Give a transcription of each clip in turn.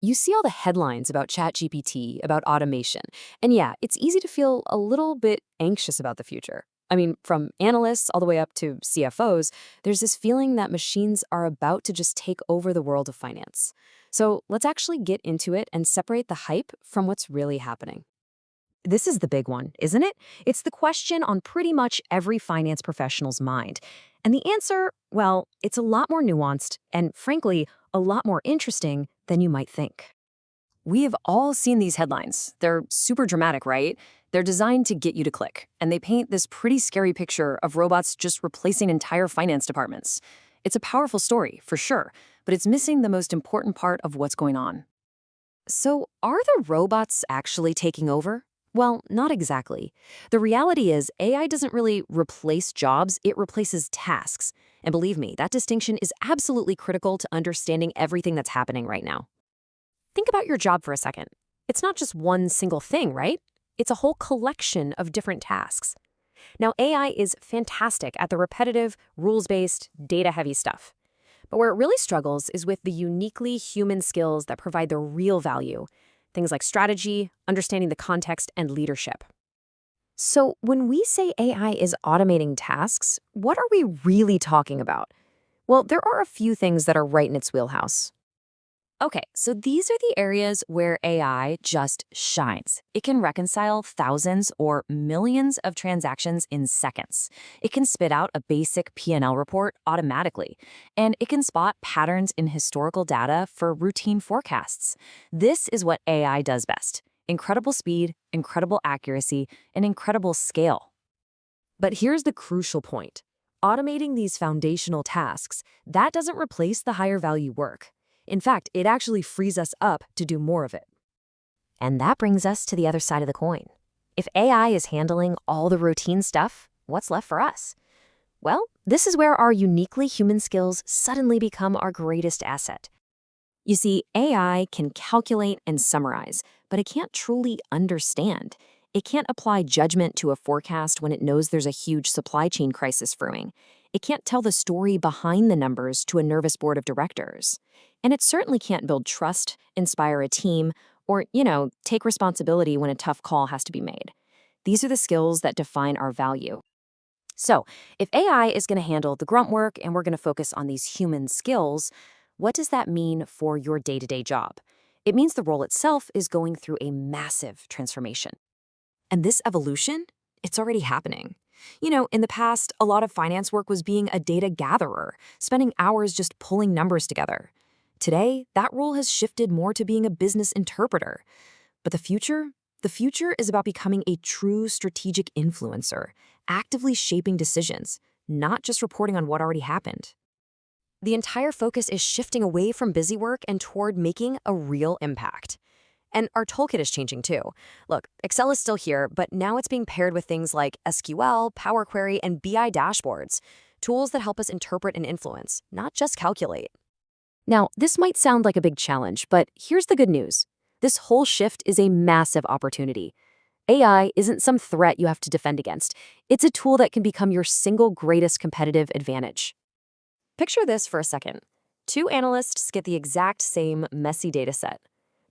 You see all the headlines about ChatGPT, about automation, and yeah, it's easy to feel a little bit anxious about the future. I mean, from analysts all the way up to CFOs, there's this feeling that machines are about to just take over the world of finance. So let's actually get into it and separate the hype from what's really happening. This is the big one, isn't it? It's the question on pretty much every finance professional's mind. And the answer, well, it's a lot more nuanced and, frankly, a lot more interesting than you might think. We have all seen these headlines. They're super dramatic, right? They're designed to get you to click, and they paint this pretty scary picture of robots just replacing entire finance departments. It's a powerful story, for sure, but it's missing the most important part of what's going on. So, are the robots actually taking over? Well, not exactly. The reality is, AI doesn't really replace jobs, it replaces tasks. And believe me, that distinction is absolutely critical to understanding everything that's happening right now. Think about your job for a second. It's not just one single thing, right? It's a whole collection of different tasks. Now, AI is fantastic at the repetitive, rules-based, data-heavy stuff. But where it really struggles is with the uniquely human skills that provide the real value. Things like strategy, understanding the context, and leadership. So when we say AI is automating tasks, what are we really talking about? Well, there are a few things that are right in its wheelhouse. Okay, so these are the areas where AI just shines. It can reconcile thousands or millions of transactions in seconds. It can spit out a basic P&L report automatically, and it can spot patterns in historical data for routine forecasts. This is what AI does best. Incredible speed, incredible accuracy, and incredible scale. But here's the crucial point. Automating these foundational tasks, that doesn't replace the higher value work. In fact, it actually frees us up to do more of it. And that brings us to the other side of the coin. If AI is handling all the routine stuff, what's left for us? Well, this is where our uniquely human skills suddenly become our greatest asset. You see, AI can calculate and summarize, but it can't truly understand. It can't apply judgment to a forecast when it knows there's a huge supply chain crisis brewing. It can't tell the story behind the numbers to a nervous board of directors. And it certainly can't build trust, inspire a team, or, take responsibility when a tough call has to be made. These are the skills that define our value. So, if AI is going to handle the grunt work and we're going to focus on these human skills, what does that mean for your day-to-day job? It means the role itself is going through a massive transformation. And this evolution, it's already happening. In the past, a lot of finance work was being a data gatherer, spending hours just pulling numbers together. Today, that role has shifted more to being a business interpreter. But the future is about becoming a true strategic influencer, actively shaping decisions, not just reporting on what already happened. The entire focus is shifting away from busy work and toward making a real impact. And our toolkit is changing too. Look, Excel is still here, but now it's being paired with things like SQL, Power Query, and BI dashboards, tools that help us interpret and influence, not just calculate. Now, this might sound like a big challenge, but here's the good news. This whole shift is a massive opportunity. AI isn't some threat you have to defend against. It's a tool that can become your single greatest competitive advantage. Picture this for a second. Two analysts get the exact same messy data set.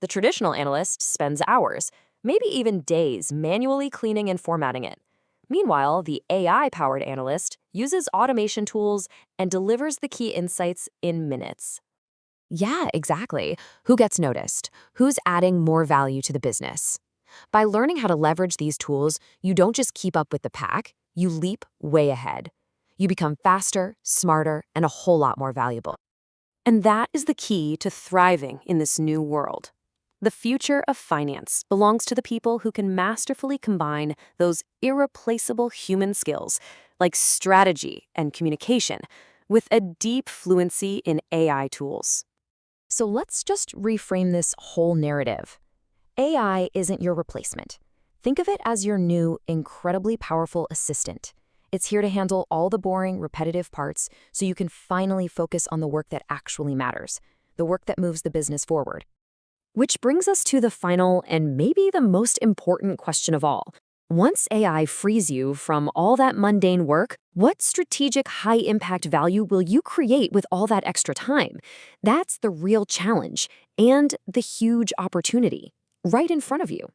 The traditional analyst spends hours, maybe even days, manually cleaning and formatting it. Meanwhile, the AI-powered analyst uses automation tools and delivers the key insights in minutes. Yeah, exactly. Who gets noticed? Who's adding more value to the business? By learning how to leverage these tools, you don't just keep up with the pack, you leap way ahead. You become faster, smarter, and a whole lot more valuable. And that is the key to thriving in this new world. The future of finance belongs to the people who can masterfully combine those irreplaceable human skills, like strategy and communication, with a deep fluency in AI tools. So let's just reframe this whole narrative. AI isn't your replacement. Think of it as your new, incredibly powerful assistant. It's here to handle all the boring, repetitive parts so you can finally focus on the work that actually matters, the work that moves the business forward. Which brings us to the final and maybe the most important question of all. Once AI frees you from all that mundane work, what strategic high-impact value will you create with all that extra time? That's the real challenge and the huge opportunity right in front of you.